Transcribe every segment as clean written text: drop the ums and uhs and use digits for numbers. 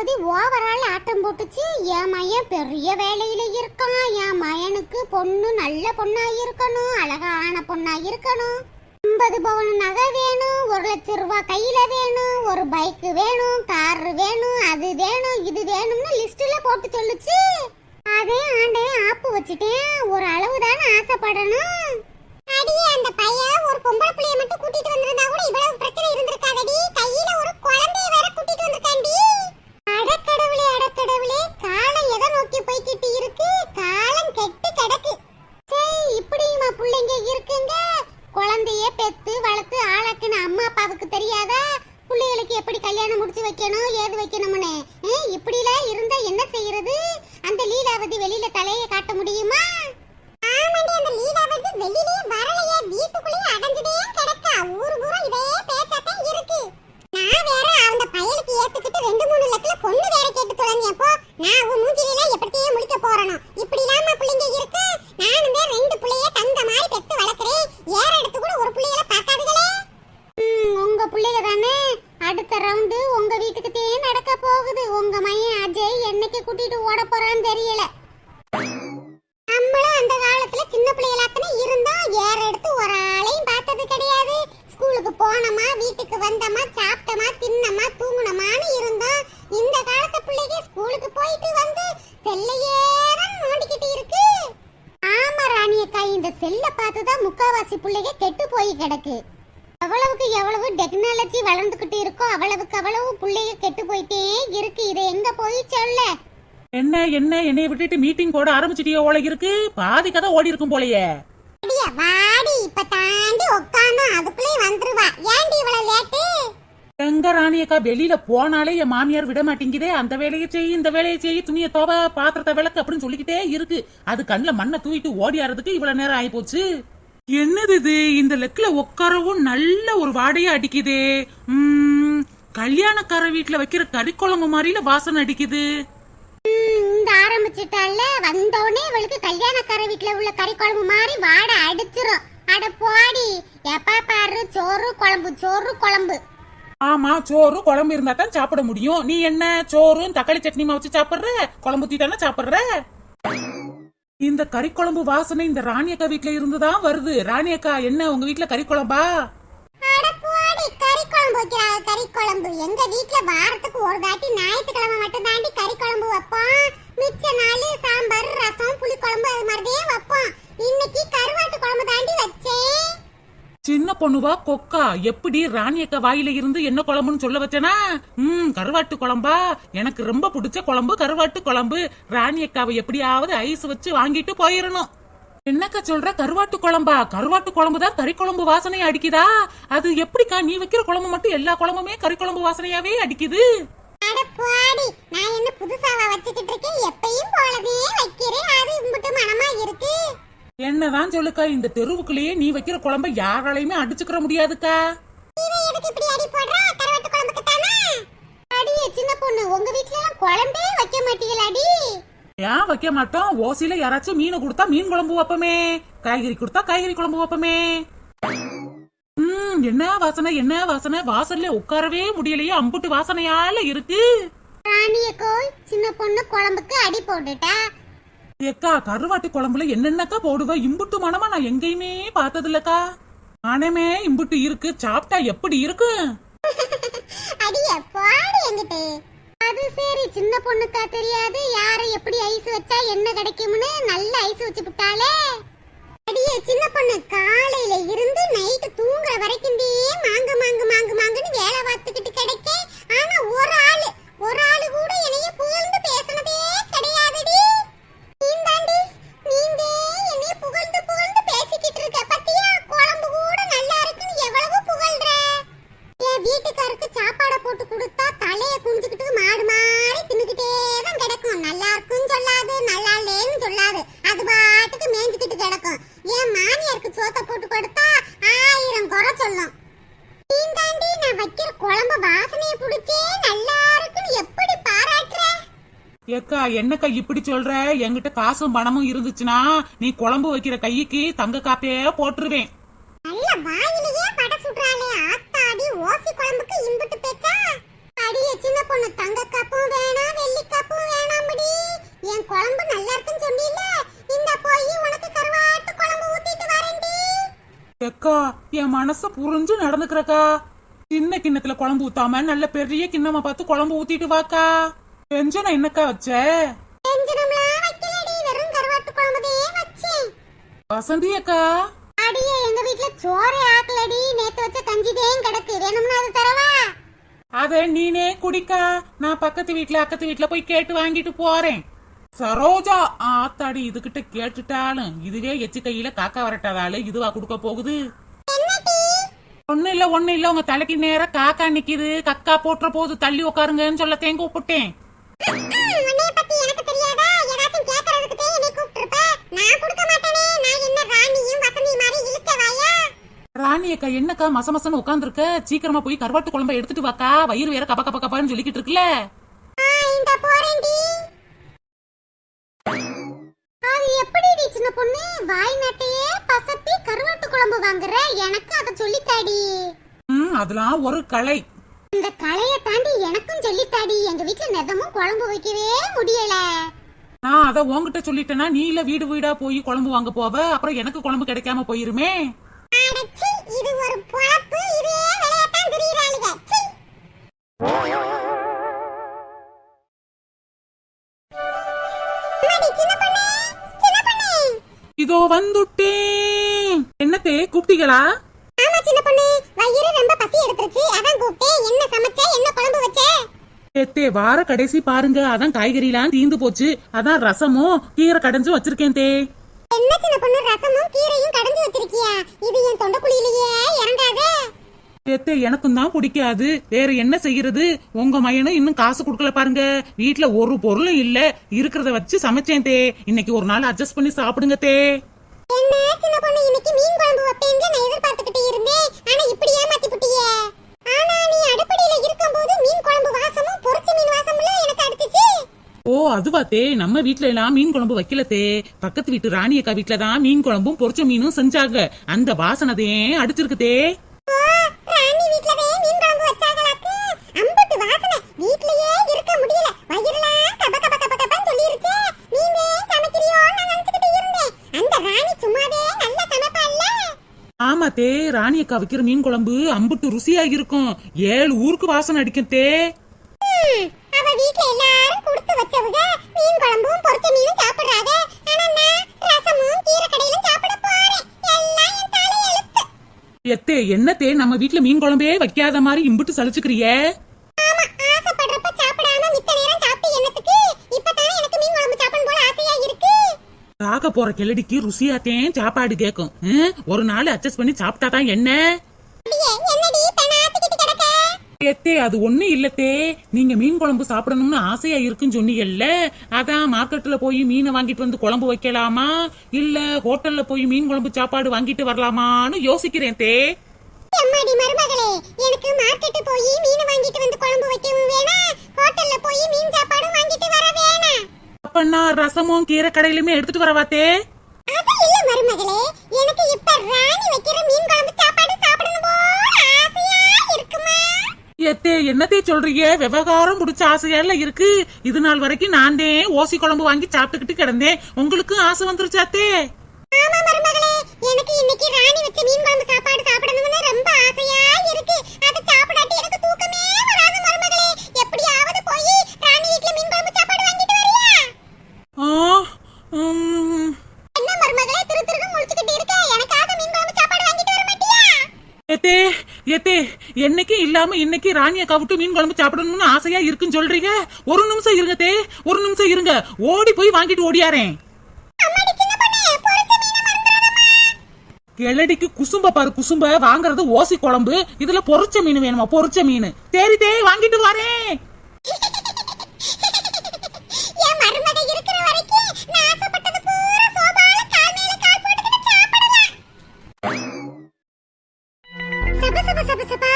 Leelavathi overall ஆட்டம் போட்டுச்சு. என் மயன் பெரிய வேலையில இருக்கான், என் மயனுக்கு பொண்ணு நல்ல பொண்ணா இருக்கணும், அழகான பொண்ணா இருக்கணும், 50 பவுன் நகை வேணும், 1,00,000 ரூபாய் கையில வேணும், ஒரு பைக் வேணும், கார் வேணும், அது வேணும், இது வேணும்னு லிஸ்ட்ல போட்டு சொல்லுச்சு. அதே ஆண்டவன் ஆப்பு வச்சுட்டேன். ஒரு அளவு தானே ஆசைப்படணும். அடியே அந்த பையன் ஒரு பொம்பளை புள்ளைய மட்டும் கூட்டிட்டு வந்திருந்தா கூட இவ்வளவு பிரச்சனை இருந்திருக்காதடி. கையில ஒரு குழந்தைய வேற கூட்டிட்டு வந்திருக்காண்டி. அடக்கடவுளே அடக்கடவுளே, காலம் எதை நோக்கி போய்கிட்டு இருக்கு? காலம் கெட்டு கிடக்கு. சரி, இப்படியுமா பிள்ளைங்க இருக்குங்க? குழந்தைய பெத்து வளர்த்து ஆளாக்குன அம்மா அப்பாவுக்கு தெரியாதா பிள்ளைகளுக்கு எப்படி கல்யாணம் முடிச்சு வைக்கணும், ஏது வைக்கணும்னு? இப்படிலாம் இருந்தா என்ன செய்யறது? அந்த லீலாவதி வெளியில தலையை காட்ட முடியுமா? ஆமாண்டி, அந்த லீலாவதி வெளியிலே வரலையே, வீட்டுக்குள்ளேயே அடைஞ்சதே கிடக்கா. ஊரு பூரா இதே பேச்சாத்தான் இருக்கு. நான் வேற அந்த பயலுக்கு ஏத்துக்கிட்டு 2-3 லட்சத்துல பொண்ணு வேற கேட்டு தொலைஞ்சேன். போ, நான் உன் மூஞ்சில எப்படியே முடிக்க போறணும். இப்படி இல்லாம பிள்ளைங்க இருக்கு. நானும் 2 பிள்ளைய தந்த மாதிரி பெத்து வளர்க்கிறேன். ஏற எடுத்து கூட ஒரு பிள்ளைகளை பார்க்காதுகளே. உங்க பிள்ளைங்க தானே. அடுத்த ரவுண்டு உங்க வீட்டுக்கு தேன் நடக்க போகுது. உங்க மையன் அஜய் என்னைக்கு கூட்டிட்டு ஓட போறான்னு தெரியல. நம்மளும் அந்த காலத்துல சின்ன பிள்ளைகளாத்தனே இருந்தோம். ஏற எடுத்து ஒரு ஆளையும் பார்த்தது கிடையாது. ஸ்கூலுக்கு போனோமா, வீட்டுக்கு வந்தோமா, சாப்பிட்டோமா, தின்னமா, தூங்குனமான்னு இருந்தோம். இந்த காலத்து பிள்ளைங்க ஸ்கூலுக்கு போயிட்டு வந்து செல்லையே தான் நோண்டிக்கிட்டு இருக்கு. ஆமா ராணியக்கா, இந்த செல்லை பார்த்துதான் முக்காவாசி பிள்ளைங்க கெட்டு போய் கிடக்கு. எவ்வளவுக்கு எவ்வளவு டெக்னாலஜி வளர்ந்துகிட்டு இருக்கோ அவ்வளவுக்கு அவ்வளவு பிள்ளைங்க கெட்டு போயிட்டே இருக்கு. இதை எங்க போய் சொல்ல? என்ன என்னைய விட்டுட்டு மீட்டிங் போட ஆரம்பிச்சிட்டியோ போல இருக்கு. பாதி கதை ஓடி இருக்கும் போலயே. அடியே வாடி, இப்ப தாண்டி உட்கார்ந்தா அதுக்குள்ளே வந்துருவா. ஏண்டி இவ்வளவு லேட்டு? எங்க ராணியக்கா, வெளியில போனாலே என் மாமியார் விட மாட்டேங்குதே. அந்த வேலையை செய், இந்த வேலையை செய், துணியை தோவ, பாத்திரத்தை விளக்கு அப்படின்னு சொல்லிக்கிட்டே இருக்கு. அது கண்ணுல மண்ணை தூக்கிட்டு ஓடி ஆறதுக்கு இவ்வளவு நேரம் ஆகி போச்சு. என்னது இது? இந்த லெக்ல உட்காரவும் நல்ல ஒரு வாடையா அடிக்குது. கல்யாணக்கார வீட்டுல வைக்கிற கறிக்குழம்பு மாதிரில வாசனை அடிக்குது. இந்த ஆரம்பிச்சிட்டால வந்தோடனே இவளுக்கு கல்யாணக்கார வீட்டுல உள்ள கறி குழம்பு மாதிரி வாடை அடிச்சிரும். அட போடி, எப்ப பாரு சோறு குழம்பு சோறு குழம்பு. ஆமா, சோறு குழம்பு இருந்தா தான் சாப்பிட முடியும். நீ என்ன சோறும் தக்காளி சட்னிமா வச்சு சாப்பிடுற? குழம்பு ஊத்தி தானே சாப்பிடுற? இந்த கறி குழம்பு வாசனை இந்த ராணியக்கா வீட்டுல இருந்துதான் வருது. ராணியக்கா, என்ன உங்க வீட்டுல கறி குழம்பா? அட போடி, கறி குழம்பு வைக்கிறாங்க. கறி குழம்பு எங்க வீட்டுல வாரத்துக்கு ஒரு தாட்டி ஞாயிற்றுக்கிழமை மட்டும் தாண்டி கறி குழம்பு வைப்போம். மிச்ச நாள் சாம்பார், ரசம், புளி குழம்பு அது மாதிரியே வைப்போம். இன்னைக்கு கருவாட்டு குழம்பு தாண்டி வச்சேன். சின்ன பொண்ணுவா கொக்கா, எப்படி ராணியக்கா வாயில இருந்து என்ன குழம்புன்னு சொல்ல வச்சனா? கருவாட்டு குழம்பா? எனக்கு ரொம்ப பிடிச்ச குழம்பு கருவாட்டு குழம்பு. ராணியக்காவை எப்படியாவது ஐஸ் வச்சு வாங்கிட்டு போயிடணும். என்னக்கா சொல்ற? கருவாட்டு குழம்பா? கருவாட்டு குழம்புதான் கறி குழம்பு வாசனையா அடிக்குதா? அது எப்படிக்கா? நீ வைக்கிற குழம்பு மட்டும் எல்லா குழம்புமே கறி குழம்பு வாசனையாவே அடிக்குது. அட போடி, நான் என்ன புதுசாவா வச்சிட்டு இருக்கேன்? எப்பயும் போலவே வைக்கிறேன். அது இம்புட்டு மனமா இருக்கு. என்னதான் சொல்லுக்கா, இந்த தெருவுக்குள்ளேயே நீ வைக்கிற குழம்ப யாராலையுமே அடிச்சுக்கிற முடியாதுக்கா. இவன் எதுக்கு இப்படி அடி போடுறா? கருவாட்டு குழம்புக்கு தானே. அடியே சின்ன பொண்ணு, உங்க வீட்ல எல்லாம் குழம்பே வைக்க மாட்டீங்களாடி? ஏன் வைக்க மாட்டோம்? ஓசில யாராச்சும் மீன் கொடுத்தா மீன் குழம்பு வைப்பமே, காய்கறி கொடுத்தா காய்கறி குழம்பு வைப்பமே. என்ன வாசனை, என்ன வாசனை? வாசல்ல உட்காரவே முடியலையே, அம்புட்டு வாசனையால இருக்கு. ராணியக்கோ, சின்ன பொண்ணு குழம்புக்கு அடி போட்டுட்டா. ஏக்கா, கருவாட்டு குழம்புல என்னென்னக்கா போடுவ? இம்புட்டு மனமா நான் எங்கேயுமே பார்த்தது இல்லக்கா. மனமே இம்புட்டு இருக்கு, சாப்பிட்டா எப்படி இருக்கு? அடிய பாடு என்கிட்ட. அது சரி, சின்ன பொண்ணுக்கா தெரியாது யாரை எப்படி ஐஸ் வச்சா என்ன கிடைக்கும்னு நல்ல ஐஸ் வச்சு விட்டாலே. அடியே சின்ன பொண்ணு, காலையில இருந்து நைட்டு தூங்குற வரைக்கும் மாங்கு மாங்கு மாங்கு மாங்குன்னு வேலை பார்த்துக்கிட்டு கிடைக்க. ஆனா ஒரு ஆளு கூட என்னைய புகழ்ந்து பேசினதே கிடையாதுடி. நீங்க என்னைய புகழ்ந்து புகழ்ந்து பேசிக்கிட்டு இருக்க பத்தியா? குழம்பு கூட நல்லா இருக்குன்னு எவ்வளவு புகழ்ற. என் வீட்டுக்காருக்கு சாப்பாடை போட்டு கொடுத்தா தலையை குனிஞ்சுக்கிட்டு மாடு மாதிரி தின்னுக்கிட்டே தான் கிடக்கும். நல்லா இருக்குன்னு சொல்லாது, நல்லா இல்லேன்னு சொல்லாது. அது பாட்டுக்கு மேய்ஞ்சுக்கிட்டு கிடக்கும். என் மாமியாருக்கு சோத்தை போட்டு கொடுத்தா 1000 குறை சொல்லும். நீந்தாண்டி நான் வைக்கிற குழம்பு வாசனையை பிடிச்சே நல்லா இருக்குன்னு எப்படி பாராட்டுற? ஏக்கா, என்னக்கா இப்படி சொல்ற? என்கிட்ட காசும் பணமும் இருந்துச்சுன்னா நீ குழம்பு வைக்கிற கைக்கு தங்க காப்பையே போட்டுருவேன். நல்ல வாயிலேயே பட சுடுறாளே ஆத்தாடி. ஓசி குழம்புக்கு இம்புட்டு பேச்சா? அடியே சின்ன பொண்ணு, தங்க காப்பும் வேணாம், மனச புரிஞ்சு நடந்துக்கிறக்கா. சின்ன கிண்ணத்துல குழம்பு ஊத்தாம நல்ல பெரிய கிண்ணமா பார்த்து குழம்பு ஊத்திட்டு வாக்கா. வெஞ்சனம் என்னக்கா வச்ச? வெஞ்சனம்லாம் வைக்கலடி, வெறும் கருவாட்டு குழம்புதான் வச்சேன். வசந்தி அக்கா, அடியே எங்க வீட்ல சோறே ஆக்கலடி, நேத்து வச்ச கஞ்சிதேன் கிடக்கு, வேணும்னா அது தரவா? அத நீனே குடிக்கா. நான் பக்கத்து வீட்ல போய் கேட்டு வாங்கிட்டு போறேன். சரோஜா ஆத்தாடி, இதுகிட்ட கேட்டுட்டாலும் இதுவே எச்சு கையில காக்கா வரட்டாதால இதுவா குடுக்க போகுது. ஒண்ணு இல்ல உங்க தலைக்கு நேரா காக்கா நிக்குது, கக்கா போட்டுற போது தள்ளி உட்காருங்கன்னு சொல்ல தேங்க கூப்பிட்டேன். உன்னைய பத்தி எனக்கு தெரியாதா? ஏதாச்சும் கேக்குறதுக்கு தான் என்னை கூப்பிட்டிருப்ப. நான் கொடுக்க மாட்டேனே. நான் என்ன ராணியும் வசந்தி மாதிரி இழுக்கவாயா? ராணி அக்கா என்னக்கா மசமசன்னு உட்காந்துருக்க? சீக்கிரமா போய் கருவாட்டு குழம்ப எடுத்துட்டு வாக்கா. வயிறு வேற கப கப கபான்னு சொல்லிக்கிட்டு இருக்குல்ல. இந்த போறேன்டி. அது எப்படி சின்ன பொண்ணு வாய் நாட்டையே பசப்பி கருவாட்டு குழம்பு வாங்குற? எனக்கு அத சொல்லித்தாடி. அதெல்லாம் ஒரு கலை. இந்த கலையை தாண்டி எனக்கும் சொல்லித்தாடி. எங்க வீட்டுல நெதமும் குழம்பு வைக்கவே முடியல. நான் அத உன்கிட்ட சொல்லிட்டேன்னா நீ இல்ல வீடு வீடா போய் குழம்பு வாங்க போவ, அப்புறம் எனக்கு குழம்பு கிடைக்காம போயிருமே. அடச்சி, இது ஒரு பொழப்பு. இதே விளையாட்டான் திரியறாளுக. சீ. அம்மாடி, சின்ன பொண்ணு, சின்ன பொண்ணு. இதோ வந்துட்டேன். என்னத்தே கூப்பிட்டீங்களா? ஆமா சின்ன பொண்ணு, வயிறு ரொம்ப பசி எடுத்துருச்சு, அதான் கூப்பிட்டேன். என்ன சமைச்ச, என்ன குழம்பு வச்ச? ஏத்தே வார கடைசி பாருங்க, அதான் காய்கறிலாம் தீந்து போச்சு, அதான் ரசமும் கீரை கடைஞ்சும் வச்சிருக்கேன் தே. என்ன சின்ன பொண்ணு, ரசமும் கீரையும் கடைஞ்சு வச்சிருக்கியா? இது என் தொண்டைக்குழியிலேயே இறங்காதே. ஏத்தே எனக்கும் தான் பிடிக்காது, வேற என்ன செய்யறது? உங்க மயனும் இன்னும் காசு கொடுக்கல பாருங்க. வீட்டுல ஒரு பொருளும் இல்ல, இருக்கிறத வச்சு சமைச்சேன் தே. இன்னைக்கு ஒரு நாள் அட்ஜஸ்ட் பண்ணி சாப்பிடுங்க தே. என்ன சின்ன பொண்ணு, இன்னைக்கு மீன் குழம்பு வைப்பேங்க நான் எதிர்பார்த்துக்கிட்டே இருந்தேன். ஆனா இப்படி ஏமாத்தி புட்டியே. ஆனா நீ அடுப்படியில இருக்கும்போது மீன் குழம்பு வாசமும் பொரிச்ச மீன் வாசமும் எனக்கு அடிச்சிச்சு. ஓ அதுவா தே, நம்ம வீட்ல எல்லாம் மீன் குழம்பு வைக்கல தே. பக்கத்து வீட்டு ராணி அக்கா வீட்டுல தான் மீன் குழம்பும் பொரிச்ச மீனும் செஞ்சாங்க. அந்த வாசனதே அடிச்சிருக்கு தே. ராணி வீட்லவே மீன் குழம்பு வச்சாங்களாக்கு. அம்புட்டு வாசனை, வீட்லயே இருக்க முடியல. வயிறெல்லாம் கப கப கப கபன்னு சொல்லிருச்சே. நீனே சமைக்கிறியோன்னு நான் நினைச்சுக்கிட்டு இருந்தேன். அந்த ராணி சும்மாவே நல்லா சமைப்பாள்ல. ஆமா தே, ராணி அக்கா வைக்கிற மீன் குழம்பு அம்புட்டு ருசியா இருக்கும். 7 ஊருக்கு வாசனை அடிக்கும் தே. அவ வீட்ல எல்லாரும் கொடுத்து வச்சவங்க மீன் குழம்பும் பொரிச்ச மீனும் சாப்பிடுறாங்க. ஆனா நான் ரசமும் கீரை கடையிலும் சாப்பிட போறேன். எல்லாம் என் தலையெழுத்து. எத்தே என்னத்தே நம்ம வீட்ல மீன் குழம்பே வைக்காத மாதிரி இம்புட்டு சலிச்சுக்கிறிய? ஆமா, ஆசைப்படுறப்ப சாப்பிடாம மித்த நேரம் சாப்பிட்டு என்னத்துக்கு? இப்பதானே எனக்கு மீன் குழம்பு சாப்பிடணும் போல ஆசையா இருக்கு. சாக போற கிளடிக்கு ருசியாத்தேன் சாப்பாடு கேக்கும். ஒரு நாள் அட்ஜஸ்ட் பண்ணி சாப்பிட்டாதான் என்ன? அடியே, என்னடி பெணாத்திக்கிட்டு கிடக்க? எத்தே அது ஒண்ணு இல்லத்தே, நீங்க மீன் குழம்பு சாப்பிடணும்னு ஆசையா இருக்குன்னு சொன்னீங்கல்ல, அதான் மார்க்கெட்ல போய் மீனை வாங்கிட்டு வந்து குழம்பு வைக்கலாமா இல்ல ஹோட்டல்ல போய் மீன் குழம்பு சாப்பாடு வாங்கிட்டு வரலாமான்னு யோசிக்கிறேன் தே. அம்மாடி மருமகளே, எனக்கு மார்க்கெட் போய் மீன் வாங்கிட்டு வந்து குழம்பு வைக்கவும் வேணாம், ஹோட்டல்ல போய் மீன் சாப்பாடும் வாங்கிட்டு வர வேணாம். அப்பன்னா ரசமும் கீரை கடையிலுமே எடுத்துட்டு வரவாத்தே? அது இல்ல மருமகளே, எனக்கு இப்ப ராணி வைக்கிற மீன் குழம்பு சாப்பாடு சாப்பிடணும் போல ஆசையா இருக்குமா? எத்தே என்னத்தே சொல்றீங்க? விவகாரம் பிடிச்ச ஆசையால இருக்கு. இது நாள் வரைக்கும் நான் தான் ஓசி குழம்பு வாங்கி சாப்பிட்டுக்கிட்டு கிடந்தேன். உங்களுக்கு ஆசை வந்துருச்சாத்தே? ஆமா மருமகளே, எனக்கு இன்னைக்கு ராணி வச்ச மீன் குழம்பு சாப்பாடு சாப்பிடணும்னு ரொம்ப ஆசையா இருக்கு. அது சாப்பிடாட்டி எனக்கு தூக்கமே வராது மருமகளே. எப்படியாவது போய் ராணி வீட்ல மீன் குழம்பு சாப்பாடு வாங்கிட்டு வரியா? என்ன மருமகளே திரு திருன்னு முழிச்சுக்கிட்டு இருக்க? எனக்காக மீன் குழம்பு சாப்பாடு வாங்கிட்டு வர மாட்டியா? எத்தே எத்தே என்னைக்கு இல்லாம இன்னைக்கு ராணி அக்கா விட்டு மீன் குழம்பு சாப்பிடணும்னு ஆசையா இருக்குன்னு சொல்றீங்க. ஒரு நிமிஷம் இருங்க தே, ஒரு நிமிஷம் இருங்க. ஓடி போய் வாங்கிட்டு ஓடியாரேன். அம்மாடி சின்ன பொண்ணு, பொரிச்ச மீனை மறந்துடாதம்மா. கிளடிக்கு குசும்ப பாரு, குசும்ப வாங்குறது ஓசி குழம்பு, இதுல பொரிச்ச மீன் வேணுமா? பொரிச்ச மீன் தேரி தே வாங்கிட்டு வரேன். என் மருமக இருக்கிற வரைக்கும் நான் ஆசைப்பட்டது பூரா சோபால கால் மேல கால் போட்டுக்கிட்டு சாப்பிடலாம். சப சப சப சபா,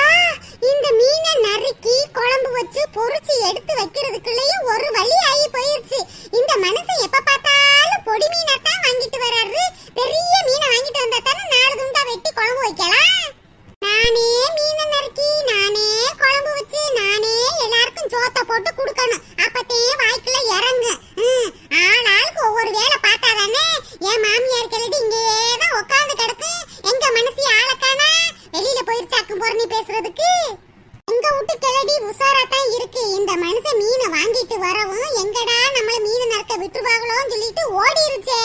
இந்த மீனை நறுக்கி குழம்பு வச்சு பொரிச்சு எடுத்து வைக்கிறதுக்குள்ளேயே ஒரு வழி ஆகி போயிருச்சு. இந்த மனுஷன் எப்ப பார்த்தாலும் பொடி மீனை தான் வாங்கிட்டு வர்றாரு. பெரிய மீனை வாங்கிட்டு வந்தா தானே 4 துண்டா வெட்டி குழம்பு வைக்கலாம். நானே மீனை நறுக்கி, நானே குழம்பு வச்சு, நானே எல்லாருக்கும் சோத்த போட்டு மீனை வாங்கிட்டு வரவும் எங்கடா நம்மள மீன் நறுக்க விட்டுருவாங்களோன்னு சொல்லிட்டு ஓடிருச்சே.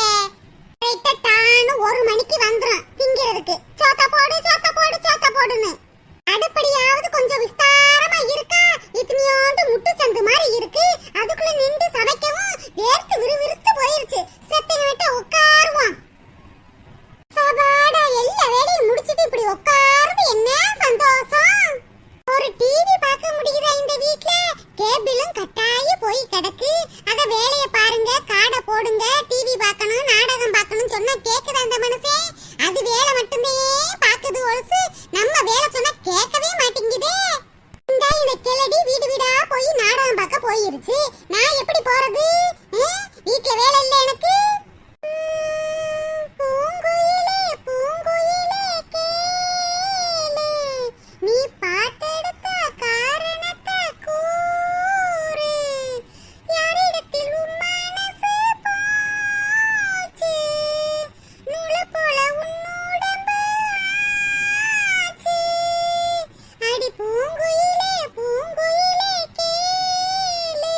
கரெக்டா டான்னு 1 மணிக்கு வந்துரும் திங்கிறதுக்கு. சோத்த போடு சோத்த போடு சோத்த போடுன்னு. அடுப்படியாவது கொஞ்சம் விஸ்தாரமா இருக்கா, இத்தனையோண்டு முட்டு சந்து மாதிரி இருக்கு. அதுக்குள்ள நின்று சமைக்கவும் வேர்த்து விறுவிறுத்து போயிருச்சு. செத்தனை விட்டு உட்காருவோம். சபாடா எல்லா வேலையும் முடிச்சிட்டு இப்படி உட்காருது என்ன சந்தோஷம். ஒரு டிவி பார்க்க முடியுதா இந்த வீட்ல? கேபிளும் கட்டாயி போய் கிடக்கு. அத வேலைய பாருங்க, காடை போடுங்க, டிவி பார்க்கணும், நாடகம் பார்க்கணும் சொன்னா கேக்குதா அந்த மனசே? அது வேலை மட்டுமே பாக்குது ஒழுசு. நம்ம வேலை சொன்னா கேட்கவே மாட்டேங்குதே. இந்த கிளடி வீடு வீடா போய் நாடகம் பார்க்க போயிருச்சு. நான் எப்படி போறது? வீட்ல வேலை இல்ல எனக்கு. பூங்குயிலே பூங்குயிலே கேளு, நீ பாட்டெடுத்த காரணத்தை கூறு. யாரிடத்தில் உன் மனசு போச்சு, நூலை போல உன் உடம்பு ஆச்சு. அடி பூங்குயிலே பூங்குயிலே கேளு.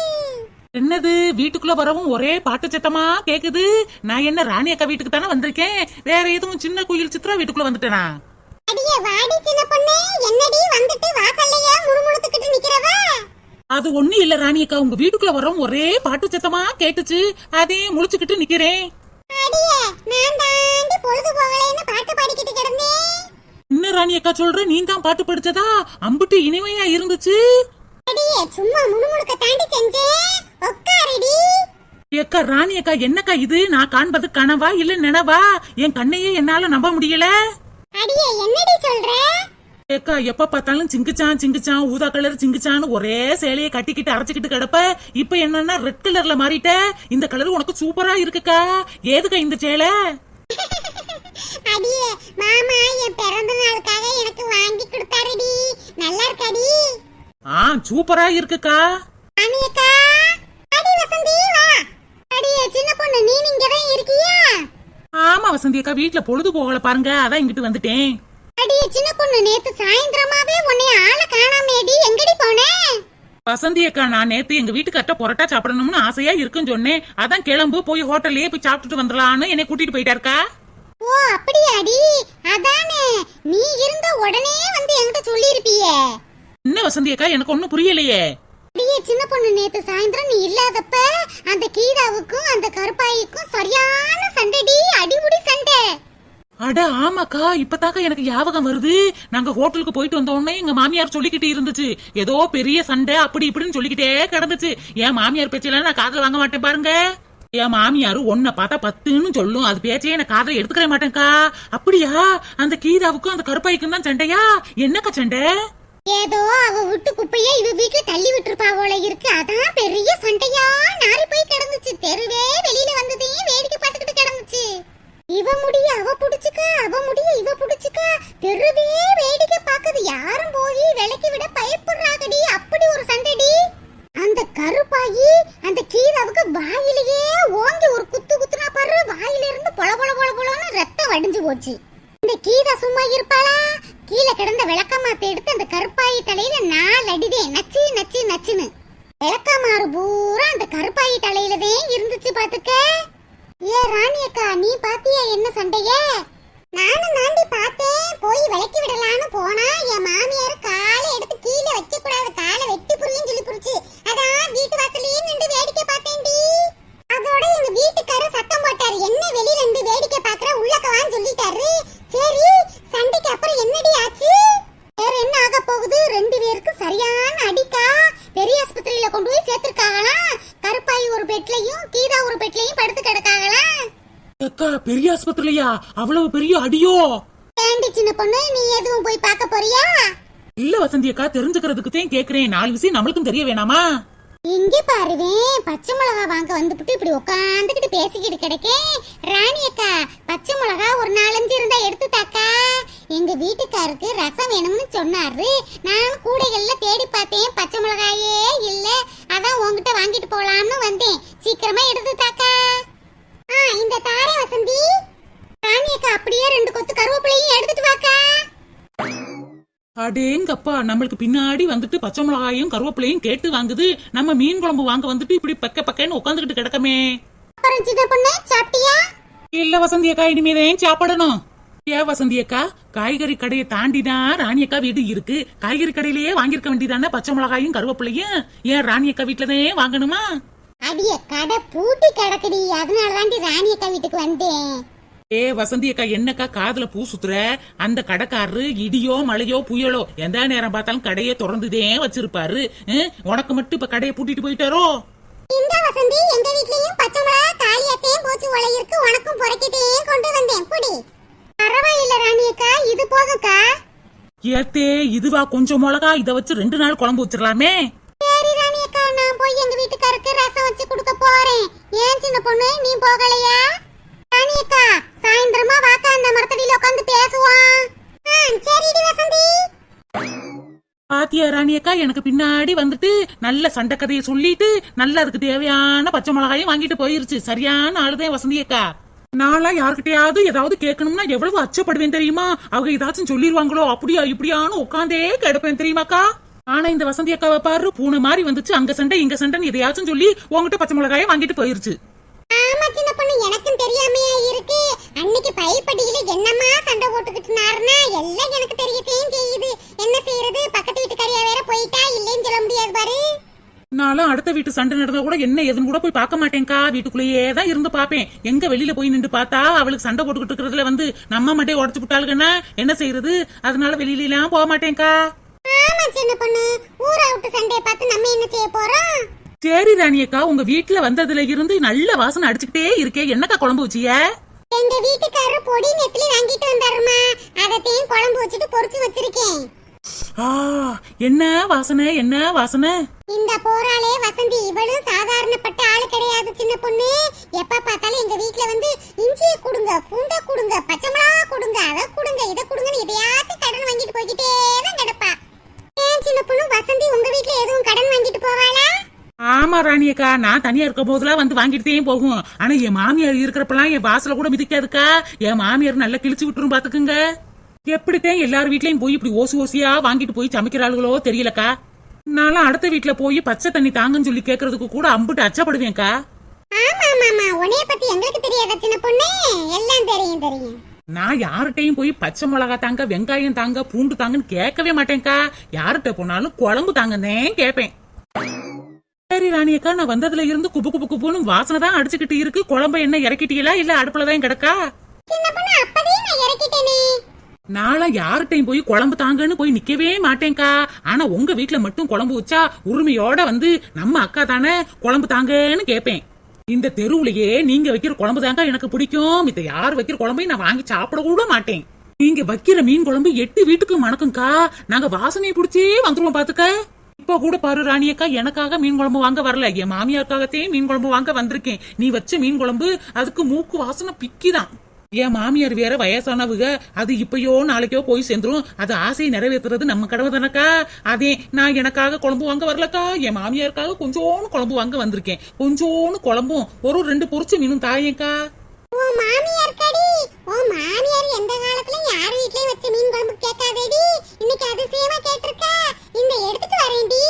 என்னது வீட்டுக்குள்ள வரவும் ஒரே பாட்டு சத்தமா கேக்குது? நான் என்ன ராணி அக்கா வீட்டுக்கு தானே வந்திருக்கேன், வேற எதுவும் சின்ன குயில் சித்ரா வீட்டுக்குள்ள வந்துட்டேனா? அடியே வாடி சின்ன பொண்ணே, என்னடி வந்துட்டு வாசல்லையே முணுமுணுத்துக்கிட்டு நிக்கிறவ? அது ஒண்ணு இல்ல ராணி அக்கா, உங்க வீட்டுக்குள்ள வரவும் ஒரே பாட்டு சத்தமா கேட்டுச்சு, அதே முழிச்சுக்கிட்டு நிக்கிறேன். அடியே நான் தாண்டி பொழுது போகலைன்னு பாட்டு பாடிக்கிட்டு கிடந்தேன். இன்னும் ராணி அக்கா சொல்ற, நீ தான் பாட்டு படிச்சதா? அம்புட்டு இனிமையா இருந்துச்சு. அடியே சும்மா முணுமுணுக்க தாண்டி செஞ்சேன். உட்காருடி. ஏக்கா ராணி அக்கா, என்னக்கா இது? நான் காண்பது கனவா இல்ல நினைவா? என் கண்ணையே என்னால நம்ப முடியல. அடியே என்னடி சொல்ற? ஏக்கா எப்ப பார்த்தாலும் சிங்குச்சான் சிங்குச்சான் ஊதா கலர் சிங்குச்சான்னு ஒரே சேலையை கட்டிக்கிட்டு அரைச்சுக்கிட்டு கிடப்ப, இப்ப என்னன்னா ரெட் கலர்ல மாறிட்ட. இந்த கலர் உனக்கு சூப்பரா இருக்குக்கா. ஏதுக்கா இந்த சேலை? அடியே மாமா என் பிறந்த நாளுக்காக எனக்கு வாங்கி கொடுத்தாருடி. நல்லா இருக்காடி. சூப்பரா இருக்குக்கா. அனியக்கா அடி வசந்தி வா. அடியே சின்ன பொண்ணு நீ இங்கதான் இருக்கியா? ஆமா வசந்தி அக்கா, வீட்டுல பொழுது போகல பாருங்க, அதான் இங்கிட்டு வந்துட்டேன். அடியே சின்ன பொண்ணு நேத்து சாயந்தரமாவே உன்னை ஆள காணாமேடி, எங்கடி போனே? வசந்தி அக்கா, நான் நேத்து எங்க வீட்டுக்கார்ட்ட பொரோட்டா சாப்பிடணும்னு ஆசையா இருக்குன்னு சொன்னேன். அதான் கிளம்பு போய் ஹோட்டல்லயே போய் சாப்பிட்டுட்டு வந்துடலான்னு என்னை கூட்டிட்டு போயிட்டாருக்கா. ஓ அப்படியாடி, அதானே நீ இருந்த உடனே வந்து என்கிட்ட சொல்லிருப்பியே. என்ன வசந்தி அக்கா, எனக்கு ஒண்ணும் புரியலையே. அடியே சின்ன பொண்ணு நேத்து சாயந்தரம் நீ இல்லாதப்ப அந்த கீதாவுக்கும் அந்த கருப்பாய்க்கும் சரியான சண்டைடி, அடிமுடி சண்டை. அட ஆமாக்கா, இப்பதாக்கா எனக்கு ஞாபகம் வருது. நாங்க ஹோட்டலுக்கு போயிட்டு வந்த உடனே எங்க மாமியார் சொல்லிக்கிட்டு இருந்துச்சு, ஏதோ பெரிய சண்டை அப்படி இப்படின்னு சொல்லிக்கிட்டே கிடந்துச்சு. என் மாமியார் பேச்செல்லாம் நான் காதுல வாங்க மாட்டேன் பாருங்க. என் மாமியாரு ஒன்ன பார்த்தா 10ன்னு சொல்லும், அது பேச்சையே நான் காதுல எடுத்துக்கவே மாட்டேன்க்கா. அப்படியா? அந்த கீதாவுக்கும் அந்த கருப்பாய்க்கும் தான் சண்டையா? என்னக்கா சண்டை? ஏதோ அவ விட்டு குப்பையே இவ வீட்டுல தள்ளி விட்டுருப்பா போல இருக்கு. அதான் பெரிய சண்டையா நாரி போய் கிடந்துச்சு. தெருவே வெளியில வந்ததையும் வேடிக்கை பார்த்துக்கிட்டு கிடந்துச்சு. இவ முடிய அவ புடிச்சுக்க, அவ முடிய இவ புடிச்சுக்க, தெருவே வேடிக்கை பார்க்கது. யாரும் போய் விலைக்கு விட பயப்படுறாங்கடி. அப்படி ஒரு சண்டைடி. அந்த கருப்பாயி அந்த கீதாவுக்கு வாயிலேயே ஓங்கி ஒரு குத்து குத்துனா பாரு, வாயில இருந்து பொல பொல பொல பொலன்னு ரத்தம் வடிஞ்சு போச்சு. இந்த கீதா சும்மா இருப்பாளா? கீழே கிடந்த விளக்கமாத்த எடுத்து அந்த கருப்பாயி தலையில 4 அடிதே, நச்சு நச்சு நச்சுன்னு. விளக்கமாறு பூரா அந்த கருப்பாயி தலையிலதான் இருந்துச்சு பாத்துக்க. ஏ ராணி அக்கா, நீ பாத்தியா என்ன சண்டைய? நானும் தாண்டி பார்த்தேன். போய் விளக்கி விடலான்னு போனா என் மாமியார் காலை எடுத்து கீழே வைக்க கூடாது, காலை வெட்டி புரியும் சொல்லி புரிச்சு. அதான் வீட்டு வாசலையே நின்று வேடிக்கை பார்த்தேன்டி. அதோட எங்க வீட்டுக்காரர் சத்தம் போட்டாரு, என்ன வெளியில இருந்து வேடிக்கை பாக்குற, உள்ளக்கவான்னு சொல்லிட்டாரு. சரி சண்டைக்கு அப்புறம் என்னடி ஆச்சு? வேற என்ன ஆக போகுது? 2 பேருக்கு சரியான அடிக்கா. பெரிய ஆஸ்பத்திரியில கொண்டு போய் சேர்த்திருக்காங்களாம். கருப்பாயி ஒரு பெட்லயும் கீதா ஒரு பெட்லயும் படுத்து கிடக்காங்களாம். அக்கா பெரிய ஆஸ்பத்திரியா? அவ்வளவு பெரிய அடியோ? ஏண்டி சின்ன பொண்ணு, நீ எதுவும் போய் பார்க்க போறியா? இல்ல வசந்தி அக்கா, தெரிஞ்சுக்கிறதுக்கு தான் கேக்குறேன். 4 விஷயம் நம்மளுக்கும் தெரிய வேணாமா? இங்க பாருவேன், பச்சை மிளகா வாங்க வந்துட்டு இப்படி உட்காந்துக்கிட்டு பேசிக்கிட்டு கிடைக்கேன். ராணி அக்கா, பச்சை மிளகா ஒரு 4-5 இருந்தா எடுத்து தாக்கா. எங்க வீட்டுக்காருக்கு ரசம் வேணும்னு சொன்னாரு. நான் கூடைகள்ல தேடி பார்த்தேன், பச்சை மிளகாயே இல்ல. அதான் உங்ககிட்ட வாங்கிட்டு போலாம்னு வந்தேன். சீக்கிரமா எடுத்து தாக்கா. இந்த தாரே வசந்தி. ராணி அக்கா, அப்படியே 2 கொத்து கருவேப்பிலையும் எடுத்துட்டு வாக்கா. அடேங்கப்பா, நம்மளுக்கு பின்னாடி வந்துட்டு பச்சை மிளகாயும் கருவேப்பிலையும் கேட்டு வாங்குது. நம்ம மீன் குழம்பு வாங்க வந்துட்டு இப்படி பக்கன்னு உட்காந்துக்கிட்டு கிடக்கமே. அப்புறம் சின்ன பொண்ணு சாப்பிட்டியா? இல்ல வசந்தி அக்கா, இனிமேதான் சாப்பிடணும். ஏன் வசந்தி அக்கா, காய்கறி கடையை தாண்டிதான் ராணி அக்கா வீடு இருக்கு. காய்கறி கடையிலேயே வாங்கிருக்க வேண்டியதானே பச்சை மிளகாயும் கருவேப்பிலையும். ஏன் ராணி அக்கா வீட்டுலதான் வாங்கணுமா? அடிய கடை பூட்டி கிடக்குடி, அதனாலதாண்டி ராணி அக்கா வீட்டுக்கு வந்தேன். ஏ வசந்தி அக்கா, என்னக்கா காதுல பூ சுத்துற? அந்த கடைக்காரரு இடியோ மழையோ புயலோ எந்த நேரம் பார்த்தாலும் கடையை திறந்துதே வச்சிருப்பாரு. உனக்கு மட்டும் இப்ப கடையை பூட்டிட்டு போயிட்டாரோ? இந்த வசந்தி, எங்க வீட்லயும் பச்சை மிளகா காலியாத்தையும் போச்சு உலையிருக்கு, உனக்கும் பொறைக்கிட்டையும் கொண்டு வந்தேன். புடி. பரவாயில்ல ராணி அக்கா, இது போதும்க்கா. ஏத்தே, இதுவா கொஞ்சம் மிளகா? இத வச்சு 2 நாள் குழம்பு வச்சிடலாமே. சரி ராணி அக்கா, நான் போய் எங்க வீட்டுக்காருக்கு ரசம் வச்சு கொடுக்க போறேன். ஏன் சின்ன பொண்ணு, நீ போகலையா? ராணி அக்கா, சாயந்தரமா வாக்கா அந்த மரத்தடியில உட்காந்து பேசுவோம். சரிடி வசந்தி. பாத்தியா ராணி அக்கா, எனக்கு பின்னாடி வந்துட்டு நல்ல சண்டை கதையை சொல்லிட்டு நல்ல அதுக்கு தேவையான பச்சை மிளகாயும் வாங்கிட்டு போயிருச்சு. சரியான ஆளுதான் வசந்தி அக்கா. நாளா யாருக்கிட்டையாவது ஏதாவது கேட்கணும்னா எவ்வளவு அச்சப்படுவேன் தெரியுமா? அவங்க ஏதாச்சும் சொல்லிருவாங்களோ அப்படியா இப்படியான்னு உட்காந்தே கிடப்பேன் தெரியுமாக்கா. ஆனா இந்த வசந்தி அக்காவை பாரு, பூனை மாதிரி வந்துச்சு. அங்க சண்டை இங்க சண்டைன்னு எதையாச்சும் சொல்லி உங்ககிட்ட பச்சை மிளகாயை வாங்கிட்டு போயிருச்சு. ஆமா சின்ன பொண்ணு, எனக்கும் தெரியாமையா இருக்கு. அன்னைக்கு பைப்படியில என்னமா சண்டை போட்டுக்கிட்டுனாருன்னா எல்லாம் எனக்கு தெரியத்தையும் செய்யுது. என்ன செய்யறது, பக்கத்து வீட்டுக்காரியா வேற போயிட்டா, இல்லைன்னு சொல்ல முடியாது பாரு. நானும் அடுத்த வீட்டு சண்டை நடந்தா கூட என்ன எதுன்னு கூட போய் பார்க்க மாட்டேன்க்கா. வீட்டுக்குள்ளேயே தான் இருந்து பாப்பேன். எங்க வெளியில போய் நின்று பார்த்தா அவளுக்கு சண்டை போட்டுக்கிட்டு இருக்கிறதுல வந்து நம்ம மட்டும் உடச்சு விட்டாளுங்கன்னா என்ன செய்யறது? அதனால வெளியில எல்லாம் போக மாட்டேன்க்கா. ஆமா சின்ன பொண்ணு, ஊரை விட்டு சண்டையை பார்த்து நம்ம என்ன செய்ய போறோம்? சரி ராணி அக்கா, உங்க வீட்டுல வந்ததுல இருந்து நல்ல வாசனை அடிச்சுக்கிட்டே இருக்கே. என்னக்கா குழம்பு வச்சிய? எங்க வீட்டுக்காரர் பொடி நெத்திலி வாங்கிட்டு வந்தாருமா, அதத்தையும் குழம்பு வச்சுட்டு பொரிச்சு வச்சிருக்கேன். என்ன வாசனை, என்ன வாசனை? இந்த போராளே வசந்தி, இவளும் சாதாரணப்பட்ட ஆளு கிடையாது சின்ன பொண்ணு. எப்ப பார்த்தாலும் எங்க வீட்டுல வந்து இஞ்சியை கொடுங்க, பூண்டை கொடுங்க, பச்சை மிளகா கொடுங்க, அதை கொடுங்க, இதை கொடுங்கன்னு எதையாச்சும் கடன் வாங்கிட்டு போய்கிட்டே தான் கிடப்பா. ஏன் சின்ன பொண்ணு, வசந்தி உங்க வீட்டுல எதுவும் கடன் வாங்கிட்டு போவாளா? ஆமா ராணி அக்கா, நான் தனியா இருக்க போதெல்லாம் வந்து வாங்கிட்டே போகும். ஆனா என் மாமியார் இருக்கிறப்பெல்லாம் என் வாசல கூட மிதிக்காதுக்கா. என் மாமியார் நல்லா கிழிச்சு விட்டுரும் பாத்துக்குங்க. எப்படித்தான் எல்லார் வீட்லயும் போய் இப்படி ஓசி ஓசியா வாங்கிட்டு போய் சமைக்கிறாளுகளோ தெரியலக்கா. நானும் அடுத்த வீட்டுல போய் பச்சை தண்ணி தாங்கன்னு சொல்லி கேக்குறதுக்கு கூட அம்புட்டு அச்சப்படுவேன்க்கா. ஆமா ஆமா, உன்னைய பத்தி எங்களுக்கு தெரியாத சின்ன பொண்ணு, எல்லாம் தெரியும் தெரியும். நான் யார்கிட்டையும் போய் பச்சை மிளகா தாங்க, வெங்காயம் தாங்க, பூண்டு தாங்கன்னு கேட்கவே மாட்டேன்க்கா. யார்கிட்ட போனாலும் குழம்பு தாங்கன்னு கேட்பேன். சரி ராணி அக்கா, நான் வந்ததுல இருந்து குப்பு குப்பு குப்புன்னு வாசனை தான் அடிச்சுக்கிட்டு இருக்கு. குழம்பு என்ன இறக்கிட்டீங்களா இல்ல அடுப்புலதான் கிடக்கா? சின்ன பொண்ணு, அப்பவே நான் இறக்கிட்டேனே. நாளா யார்கிட்டையும் போய் குழம்பு தாங்கன்னு போய் நிக்கவே மாட்டேன்க்கா. ஆனா உங்க வீட்டுல மட்டும் குழம்பு வச்சா உரிமையோட வந்து நம்ம அக்கா தானே குழம்பு தாங்கன்னு கேட்பேன். இந்த தெருவுலயே நீங்க வைக்கிற குழம்பு தாங்க எனக்கு பிடிக்கும். மித்த யார் வைக்கிற குழம்பையும் நான் வாங்கி சாப்பிட கூட மாட்டேன். நீங்க வைக்கிற மீன் குழம்பு 8 வீட்டுக்கு மணக்கும்க்கா. நாங்க வாசனையை பிடிச்சே வந்துருவோம் பாத்துக்க. இப்ப கூட பாரு ராணி அக்கா, எனக்காக மீன் குழம்பு வாங்க வரல, என் மாமியாருக்காகத்தே மீன் குழம்பு வாங்க வந்திருக்கேன். நீ வச்ச மீன் குழம்பு அதுக்கு மூக்கு வாசனை பிக்கிதான். என் மாமியார் வேற வயசானவுக, அது இப்பயோ நாளைக்கோ போய் சேர்ந்துரும். அது ஆசையை நிறைவேற்றுறது நம்ம கடமை தானக்கா. அதே நான் எனக்காக குழம்பு வாங்க வரலக்கா, என் மாமியாருக்காக கொஞ்சோன்னு குழம்பு வாங்க வந்திருக்கேன். கொஞ்சோன்னு குழம்பும் ஒரு 2 பொரிச்ச மீனும் தாயேக்கா. ஓ மாமியார் கடி, ஓ மாமியார் எந்த காலத்துலயும் யார் வீட்லயும் வச்ச மீன் குழம்பு கேட்காதேடி. இன்னைக்கு அதிசயமா கேட்டிருக்கா, இந்த எடுத்துட்டு வரேன்டி.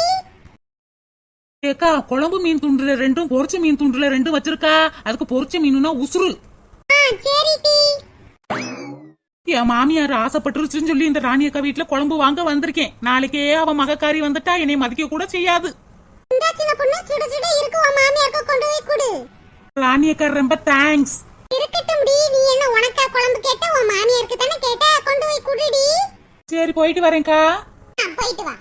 ஏக்கா, குழம்பு மீன் துண்டுல 2 பொரிச்ச மீன் துண்டுல 2 வச்சிருக்கா. அதுக்கு பொரிச்ச மீனுனா உசுறு. சரிடி. என் மாமியார் ஆசைப்பட்டுருச்சுன்னு சொல்லி இந்த ராணி அக்கா வீட்டுல குழம்பு வாங்க வந்திருக்கேன். நாளைக்கே அவ மகக்காரி வந்துட்டா என்னை மதிக்க கூட செய்யாது. இந்த சின்ன பொண்ணு சுட சுட இருக்கு, உன் மாமியாருக்கு கொண்டு போய் கொடு. ராணி அக்கா ரொம்ப தேங்க்ஸ். இருக்கட்டும் டி, நீ என்ன உனக்கா குழம்பு கேட்ட, உன் மாமியாருக்கு தானே கேட்ட, கொண்டு போய் குடுடி. சரி போயிட்டு வரேன்க்கா. போயிட்டு வா.